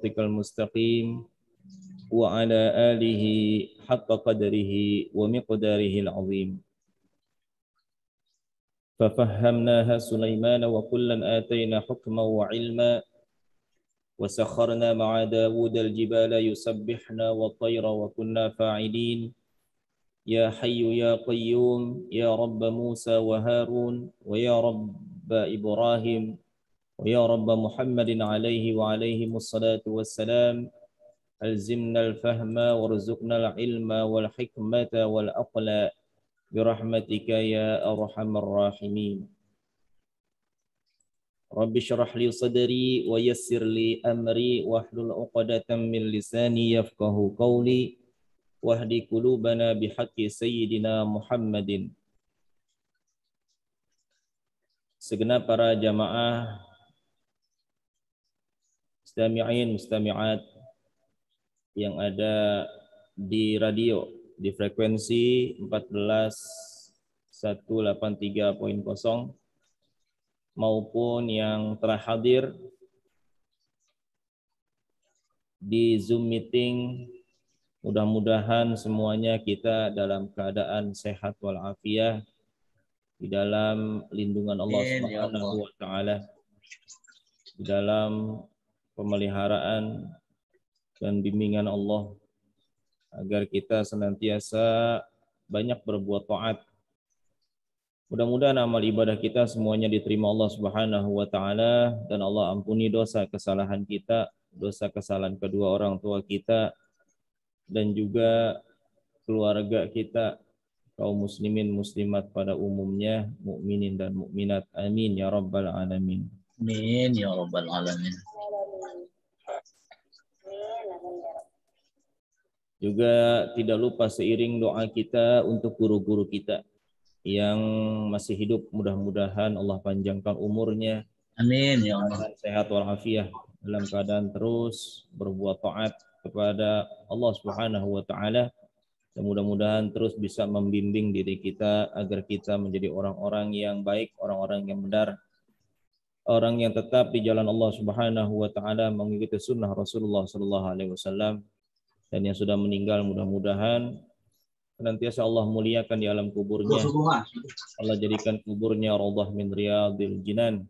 Shiratal mustaqim wa ala alihi haqqa qadrihi wa miqdarihi al-azim. Fafahamnaha Sulaiman wa kullan atayna hukman wa ilma wa sakharna ma'a Dawud al-jibala yusabbihna wa tayra wa kunna fa'ilin. Ya Hayyu ya Qayyum ya Rabb Musa wa Harun wa ya Rabb Ibrahim wa ya Rabb Muhammadin alaihi wa alaihimus salatu wassalam. ألزمنا الفهم وارزقنا العلم والحكمة والعقل برحمتك يا أرحم الراحمين. رب اشرح لي صدري ويسر لي أمري واحلل عقدة من لساني يفقه قولي واهدي قلوبنا بحق سيدنا محمد. Segenap para jamaah mustami'in mustami'at yang ada di radio di frekuensi 14.183.0 maupun yang telah hadir di Zoom meeting. Mudah-mudahan semuanya kita dalam keadaan sehat walafiat di dalam lindungan Allah Subhanahu wa taala, di dalam pemeliharaan dan bimbingan Allah, agar kita senantiasa banyak berbuat taat. Mudah-mudahan amal ibadah kita semuanya diterima Allah Subhanahu wa taala dan Allah ampuni dosa kesalahan kita, dosa kesalahan kedua orang tua kita dan juga keluarga kita, kaum muslimin muslimat pada umumnya, mukminin dan mukminat. Amin ya rabbal alamin. Amin ya rabbal alamin. Juga tidak lupa seiring doa kita untuk guru-guru kita yang masih hidup, mudah-mudahan Allah panjangkan umurnya. Amin ya Allah. Sehat walafiat dalam keadaan terus berbuat taat kepada Allah Subhanahu wa taala. Dan mudah-mudahan terus bisa membimbing diri kita agar kita menjadi orang-orang yang baik, orang-orang yang benar, orang yang tetap di jalan Allah Subhanahu wa taala, mengikuti sunnah Rasulullah sallallahu alaihi wasallam. Dan yang sudah meninggal mudah-mudahan senantiasa Allah muliakan di alam kuburnya. Allah jadikan kuburnya raudhah min riyadil jinan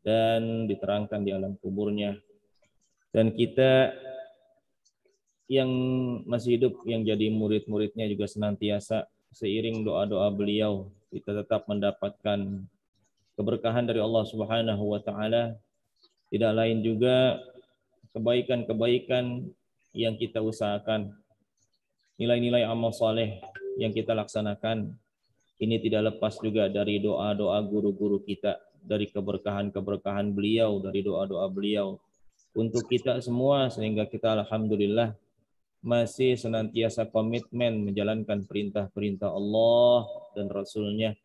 dan diterangkan di alam kuburnya. Dan kita yang masih hidup, yang jadi murid-muridnya juga senantiasa seiring doa-doa beliau kita tetap mendapatkan keberkahan dari Allah Subhanahu wa taala. Tidak lain juga kebaikan-kebaikan yang kita usahakan, nilai-nilai amal saleh yang kita laksanakan, ini tidak lepas juga dari doa-doa guru-guru kita, dari keberkahan-keberkahan beliau, dari doa-doa beliau untuk kita semua, sehingga kita alhamdulillah masih senantiasa komitmen menjalankan perintah-perintah Allah dan Rasul-Nya,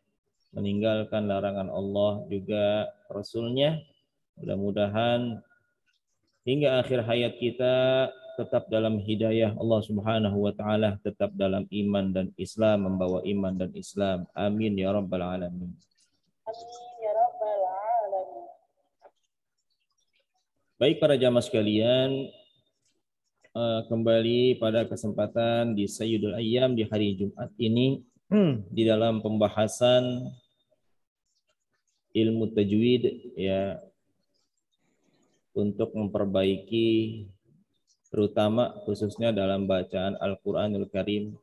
meninggalkan larangan Allah juga Rasul-Nya. Mudah-mudahan hingga akhir hayat kita tetap dalam hidayah Allah Subhanahu wa taala, tetap dalam iman dan Islam, membawa iman dan Islam. Amin ya rabbal alamin. Amin ya rabbal alamin. Baik para jamaah sekalian, kembali pada kesempatan di Sayyidul Ayyam di hari Jumat ini di dalam pembahasan ilmu tajwid ya, untuk memperbaiki terutama khususnya dalam bacaan Al-Qur'anul Karim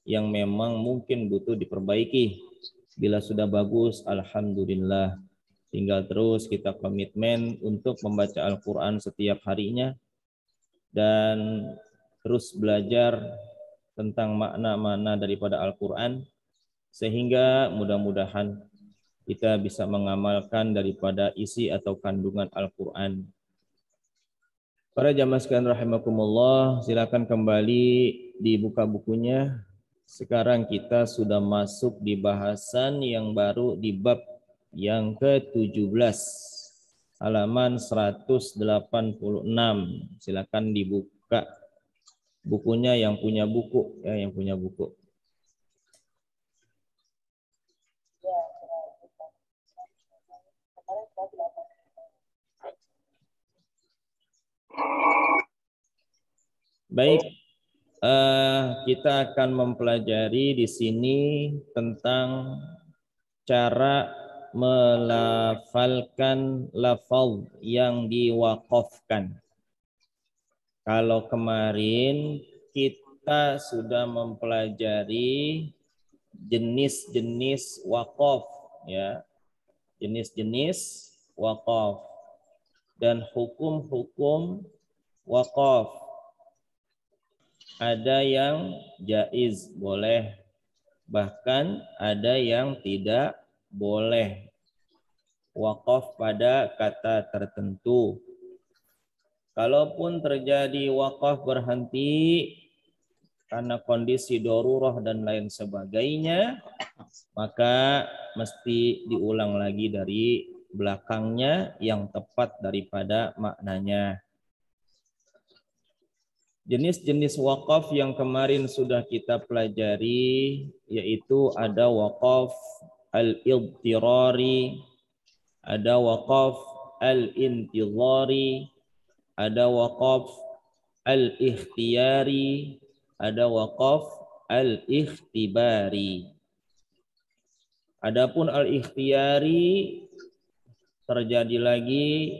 yang memang mungkin butuh diperbaiki. Bila sudah bagus, alhamdulillah, tinggal terus kita komitmen untuk membaca Al-Qur'an setiap harinya dan terus belajar tentang makna-makna daripada Al-Qur'an, sehingga mudah-mudahan kita bisa mengamalkan daripada isi atau kandungan Al-Qur'an. Para jamaah sekalian rahimakumullah, silakan kembali dibuka bukunya. Sekarang kita sudah masuk di bahasan yang baru di bab yang ke-17, halaman 186. Silakan dibuka bukunya yang punya buku ya, yang punya buku. Baik, kita akan mempelajari di sini tentang cara melafalkan lafaz yang diwaqafkan. Kalau kemarin kita sudah mempelajari jenis-jenis waqaf, ya, jenis-jenis waqaf dan hukum-hukum waqaf. Ada yang jaiz, boleh, bahkan ada yang tidak boleh waqaf pada kata tertentu. Kalaupun terjadi waqaf berhenti karena kondisi darurah dan lain sebagainya, maka mesti diulang lagi dari belakangnya yang tepat daripada maknanya. Jenis-jenis waqaf yang kemarin sudah kita pelajari yaitu ada waqaf al-idtirari, ada waqaf al-intizari, ada waqaf al-ikhtiyari, ada waqaf al-ikhtibari. Adapun al-ikhtiyari terjadi lagi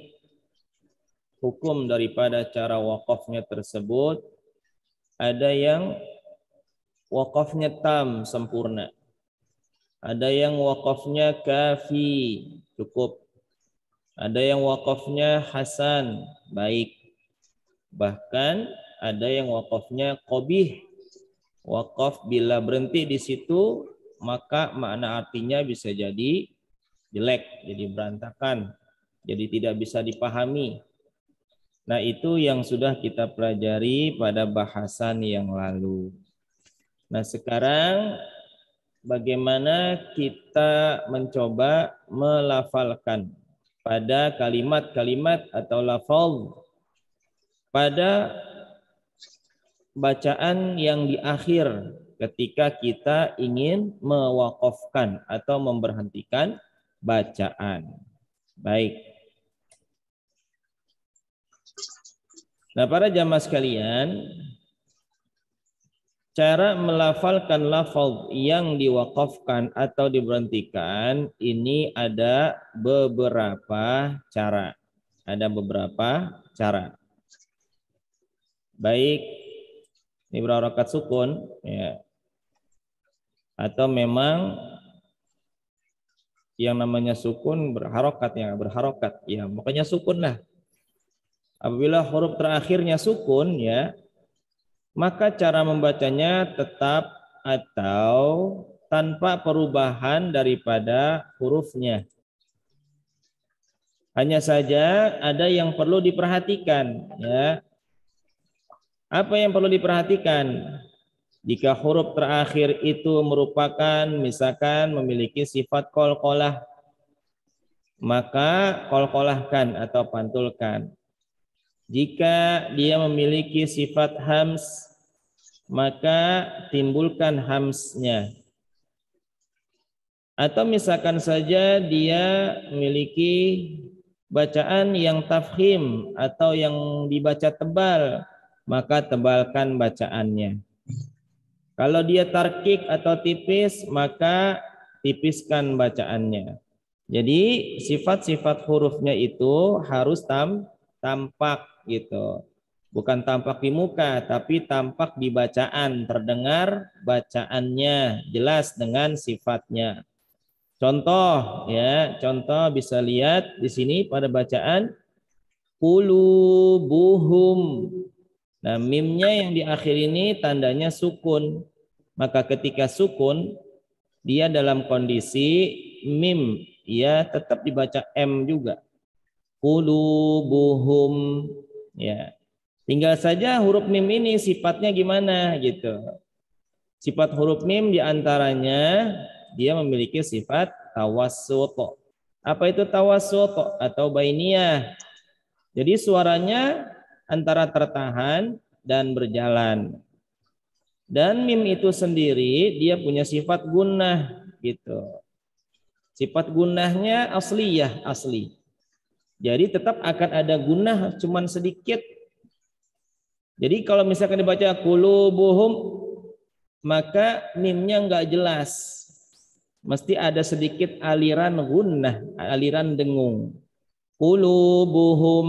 hukum daripada cara wakafnya tersebut. Ada yang wakafnya tam, sempurna. Ada yang wakafnya kafi, cukup. Ada yang wakafnya hasan, baik. Bahkan ada yang wakafnya qabih. Wakaf bila berhenti di situ, maka makna artinya bisa jadi jelek, jadi berantakan, jadi tidak bisa dipahami. Nah, itu yang sudah kita pelajari pada bahasan yang lalu. Nah, sekarang bagaimana kita mencoba melafalkan pada kalimat-kalimat atau lafaz pada bacaan yang di akhir ketika kita ingin mewaqafkan atau memberhentikan bacaan. Baik. Nah, para jamaah sekalian, cara melafalkan lafaz yang diwaqafkan atau diberhentikan ini ada beberapa cara. Ada beberapa cara. Baik, ini berharokat sukun, ya. Atau memang yang namanya sukun berharokat, ya, makanya sukun lah. Apabila huruf terakhirnya sukun, ya, maka cara membacanya tetap atau tanpa perubahan daripada hurufnya. Hanya saja ada yang perlu diperhatikan, ya. Apa yang perlu diperhatikan? Jika huruf terakhir itu merupakan misalkan memiliki sifat qalqalah, maka qalqalahkan atau pantulkan. Jika dia memiliki sifat hams, maka timbulkan hamsnya. Atau misalkan saja dia memiliki bacaan yang tafkhim atau yang dibaca tebal, maka tebalkan bacaannya. Kalau dia tarkik atau tipis, maka tipiskan bacaannya. Jadi sifat-sifat hurufnya itu harus tampak gitu. Bukan tampak di muka, tapi tampak di bacaan, terdengar bacaannya, jelas dengan sifatnya. Contoh, ya, contoh bisa lihat di sini pada bacaan qulubuhum. Nah, mimnya yang di akhir ini tandanya sukun. Maka ketika sukun, dia dalam kondisi mim, ya tetap dibaca m juga. Qulubuhum, ya. Tinggal saja huruf mim ini sifatnya gimana gitu. Sifat huruf mim diantaranya dia memiliki sifat tawassut. Apa itu tawassut atau bainiyah? Jadi suaranya antara tertahan dan berjalan. Dan mim itu sendiri dia punya sifat gunnah gitu. Sifat gunnahnya asliyah, asli. Jadi tetap akan ada gunnah cuman sedikit Jadi kalau misalkan dibaca qulubuhum, maka mimnya nggak jelas. Mesti ada sedikit aliran gunnah, aliran dengung. Qulubuhum,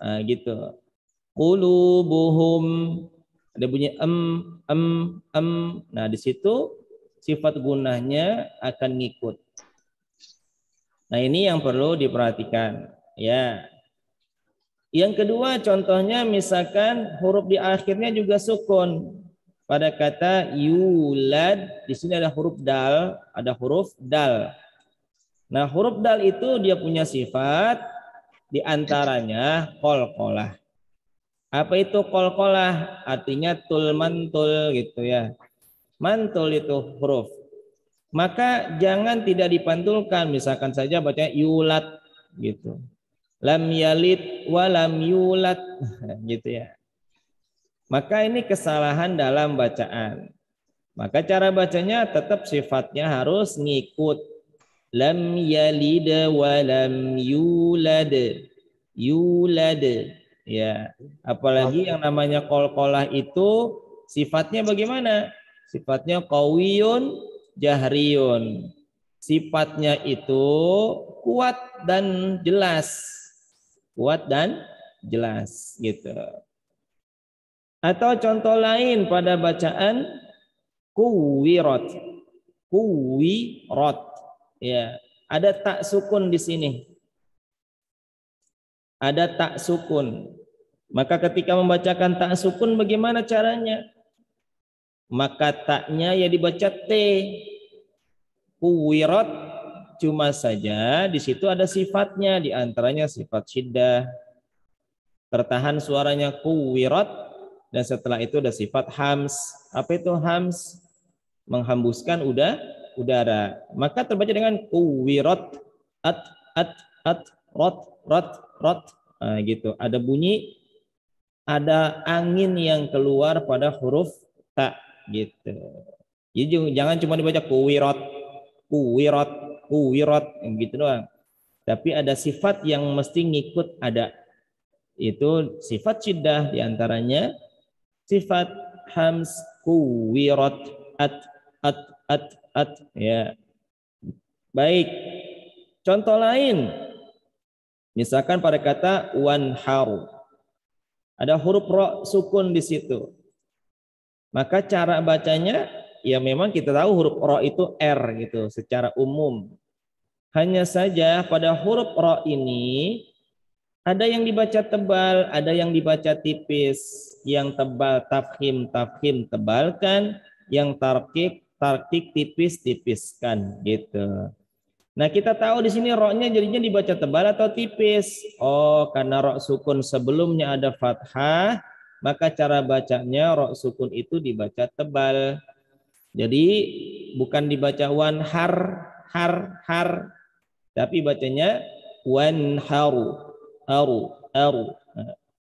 nah, gitu. Qulubuhum, ada bunyi em. Nah di situ sifat gunnahnya akan ngikut. Nah ini yang perlu diperhatikan. Ya. Yang kedua contohnya misalkan huruf di akhirnya juga sukun. Pada kata yulad, di sini ada huruf dal, ada huruf dal. Nah, huruf dal itu dia punya sifat di antaranya qalqalah. Apa itu qalqalah? Artinya tul mantul gitu ya. Mantul itu huruf. Maka jangan tidak dipantulkan, misalkan saja bacanya yulat gitu. Lam yalid wa lam yulat gitu ya. Maka ini kesalahan dalam bacaan. Maka cara bacanya tetap sifatnya harus ngikut. Lam yalid wa lam yulad. Yulad. Ya, apalagi yang namanya qalqalah itu sifatnya bagaimana? Sifatnya qawiyun jahriyun. Sifatnya itu kuat dan jelas. Kuat dan jelas gitu. Atau contoh lain pada bacaan kuwirat. Kuwirat. Ya, ada tak sukun di sini. Ada tak sukun. Maka ketika membacakan tak sukun bagaimana caranya? Maka taknya ya dibaca T. Kuwirat, cuma saja di situ ada sifatnya, di antaranya sifat syiddah. Tertahan suaranya kuwirat. Dan setelah itu ada sifat hams. Apa itu hams? Menghembuskan udara. Maka terbaca dengan kuwirat, at, rot. Nah, gitu. Ada bunyi, ada angin yang keluar pada huruf ta gitu. Jadi jangan cuma dibaca kuwirat gitu doang. Tapi ada sifat yang mesti ngikut ada. Itu sifat syiddah diantaranya sifat hams kuwirat at ya. Baik. Contoh lain. Misalkan pada kata wanharu. Ada huruf ro sukun di situ. Maka cara bacanya ya memang kita tahu huruf ro itu R gitu secara umum. Hanya saja pada huruf ro ini ada yang dibaca tebal, ada yang dibaca tipis. Yang tebal tafkhim tebalkan, yang tarkik tipis-tipiskan gitu. Nah, kita tahu di sini ro-nya jadinya dibaca tebal atau tipis. Oh, karena ro sukun sebelumnya ada fathah, maka cara bacanya ro sukun itu dibaca tebal. Jadi bukan dibaca har, tapi bacanya wanharu. Aru.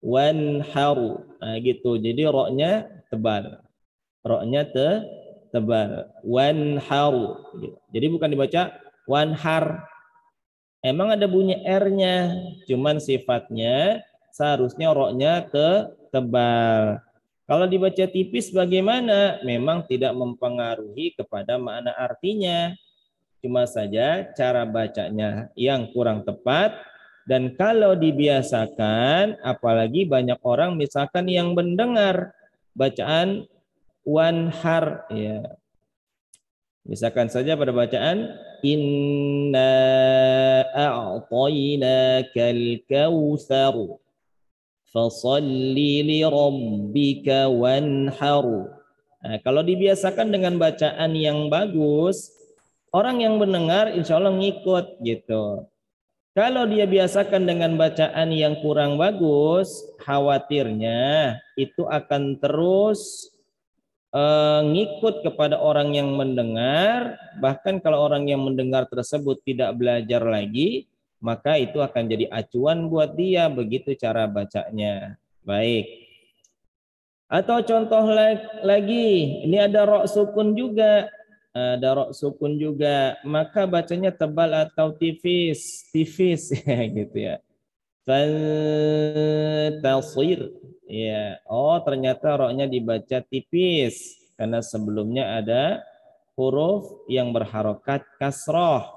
Wanharu. Nah, gitu. Jadi ro-nya tebal. Ro-nya tebal. Wanharu. Jadi bukan dibaca wanhar. Emang ada bunyi R-nya. Cuman sifatnya seharusnya ro-nya tebal. Kalau dibaca tipis bagaimana? Memang tidak mempengaruhi kepada makna artinya. Cuma saja cara bacanya yang kurang tepat. Dan kalau dibiasakan, apalagi banyak orang misalkan yang mendengar bacaan wanhar, ya. Misalkan saja pada bacaan inna a'tainakal kautsar fasalli li rabbika wanhar. Nah, kalau dibiasakan dengan bacaan yang bagus, orang yang mendengar insya Allah ngikut gitu. Kalau dia biasakan dengan bacaan yang kurang bagus, khawatirnya itu akan terus ngikut kepada orang yang mendengar. Bahkan kalau orang yang mendengar tersebut tidak belajar lagi, maka itu akan jadi acuan buat dia. Begitu cara bacanya. Baik. Atau contoh lagi, ini ada ro sukun juga. Ada ro sukun juga, maka bacanya tebal atau tipis gitu ya. Fantasir, Ya, oh ternyata roknya dibaca tipis karena sebelumnya ada huruf yang berharokat kasroh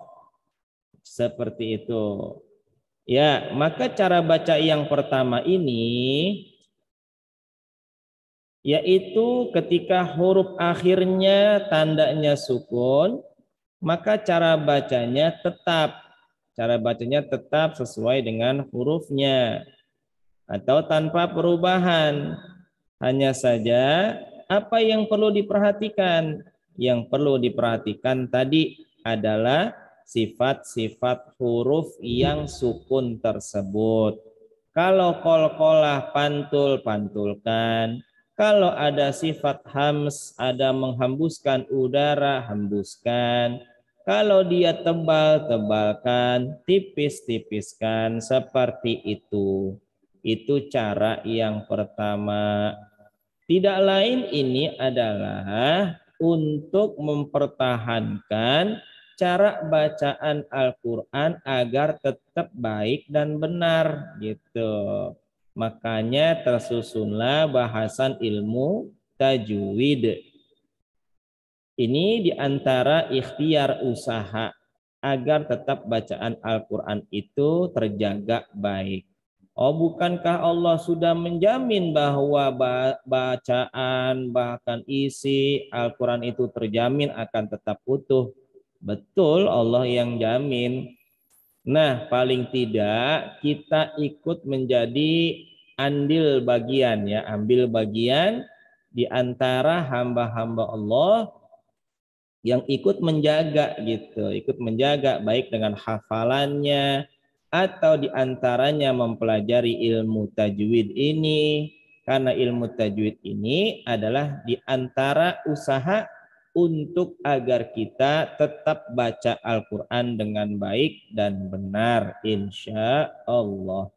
seperti itu. Ya, maka cara baca yang pertama ini yaitu ketika huruf akhirnya tandanya sukun, maka cara bacanya tetap sesuai dengan hurufnya atau tanpa perubahan. Hanya saja apa yang perlu diperhatikan? Yang perlu diperhatikan tadi adalah sifat-sifat huruf yang sukun tersebut. Kalau qalqalah pantul-pantulkan. Kalau ada sifat hams, ada menghembuskan udara, hembuskan. Kalau dia tebal, tebalkan, tipis-tipiskan, seperti itu. Itu cara yang pertama. Tidak lain ini adalah untuk mempertahankan cara bacaan Al-Quran agar tetap baik dan benar gitu. Makanya tersusunlah bahasan ilmu tajwid. Ini diantara ikhtiar usaha agar tetap bacaan Al-Quran itu terjaga baik. Oh, bukankah Allah sudah menjamin bahwa bacaan bahkan isi Al-Quran itu terjamin akan tetap utuh? Betul, Allah yang jamin. Nah, paling tidak kita ikut menjadi andil bagian ya, ambil bagian di antara hamba-hamba Allah yang ikut menjaga gitu, ikut menjaga baik dengan hafalannya atau diantaranya mempelajari ilmu tajwid ini, karena ilmu tajwid ini adalah diantara usaha untuk agar kita tetap baca Al-Quran dengan baik dan benar insya Allah.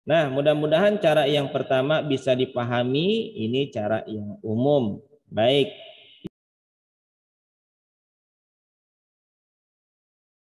Nah, mudah-mudahan cara yang pertama bisa dipahami, ini cara yang umum. Baik,